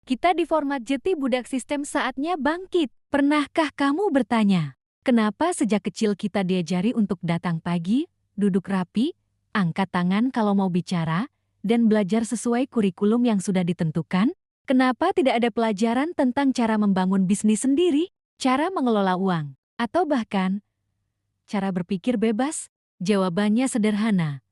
Kita di format Jeti Budak Sistem saatnya bangkit. Pernahkah kamu bertanya, kenapa sejak kecil kita diajari untuk datang pagi, duduk rapi, angkat tangan kalau mau bicara, dan belajar sesuai kurikulum yang sudah ditentukan? Kenapa tidak ada pelajaran tentang cara membangun bisnis sendiri, cara mengelola uang, atau bahkan cara berpikir bebas? Jawabannya sederhana.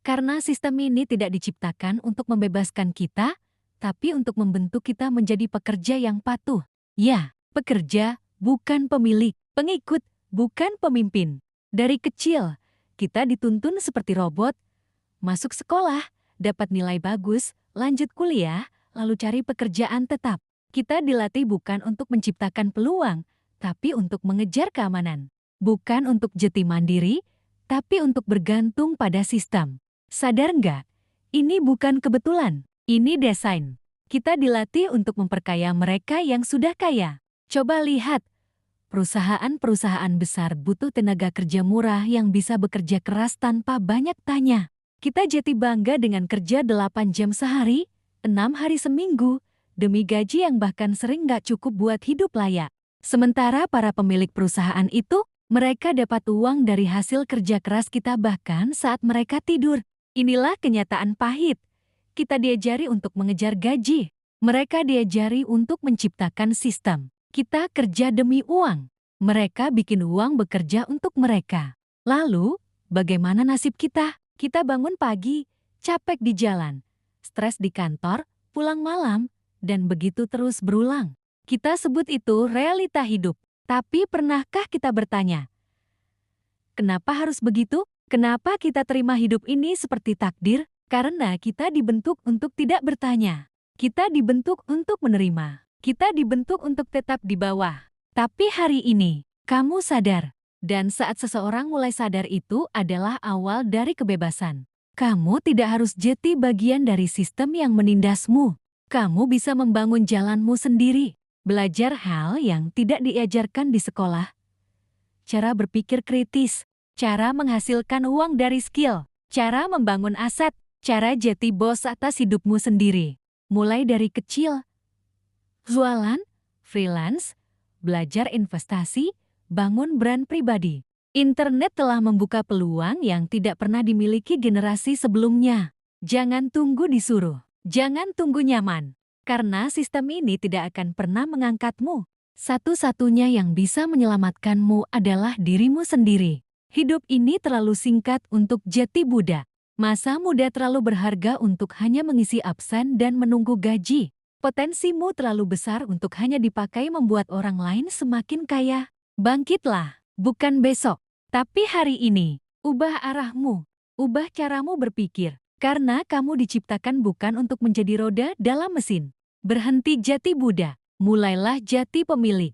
Karena sistem ini tidak diciptakan untuk membebaskan kita, tapi untuk membentuk kita menjadi pekerja yang patuh. Ya, pekerja, bukan pemilik, pengikut, bukan pemimpin. Dari kecil, kita dituntun seperti robot, masuk sekolah, dapat nilai bagus, lanjut kuliah, lalu cari pekerjaan tetap. Kita dilatih bukan untuk menciptakan peluang, tapi untuk mengejar keamanan. Bukan untuk jeti mandiri, tapi untuk bergantung pada sistem. Sadar nggak? Ini bukan kebetulan. Ini desain. Kita dilatih untuk memperkaya mereka yang sudah kaya. Coba lihat, perusahaan-perusahaan besar butuh tenaga kerja murah yang bisa bekerja keras tanpa banyak tanya. Kita jadi bangga dengan kerja 8 jam sehari, 6 hari seminggu, demi gaji yang bahkan sering nggak cukup buat hidup layak. Sementara para pemilik perusahaan itu, mereka dapat uang dari hasil kerja keras kita bahkan saat mereka tidur. Inilah kenyataan pahit. Kita diajari untuk mengejar gaji. Mereka diajari untuk menciptakan sistem. Kita kerja demi uang. Mereka bikin uang bekerja untuk mereka. Lalu, bagaimana nasib kita? Kita bangun pagi, capek di jalan, stres di kantor, pulang malam, dan begitu terus berulang. Kita sebut itu realita hidup. Tapi pernahkah kita bertanya, kenapa harus begitu? Kenapa kita terima hidup ini seperti takdir? Karena kita dibentuk untuk tidak bertanya. Kita dibentuk untuk menerima. Kita dibentuk untuk tetap di bawah. Tapi hari ini, kamu sadar. Dan saat seseorang mulai sadar itu adalah awal dari kebebasan. Kamu tidak harus jadi bagian dari sistem yang menindasmu. Kamu bisa membangun jalanmu sendiri. Belajar hal yang tidak diajarkan di sekolah. Cara berpikir kritis. Cara menghasilkan uang dari skill, cara membangun aset, cara jadi bos atas hidupmu sendiri. Mulai dari kecil, jualan, freelance, belajar investasi, bangun brand pribadi. Internet telah membuka peluang yang tidak pernah dimiliki generasi sebelumnya. Jangan tunggu disuruh, jangan tunggu nyaman, karena sistem ini tidak akan pernah mengangkatmu. Satu-satunya yang bisa menyelamatkanmu adalah dirimu sendiri. Hidup ini terlalu singkat untuk jati budak. Masa muda terlalu berharga untuk hanya mengisi absen dan menunggu gaji. Potensimu terlalu besar untuk hanya dipakai membuat orang lain semakin kaya. Bangkitlah, bukan besok, tapi hari ini. Ubah arahmu, ubah caramu berpikir. Karena kamu diciptakan bukan untuk menjadi roda dalam mesin. Berhenti jati budak, mulailah jati pemilik.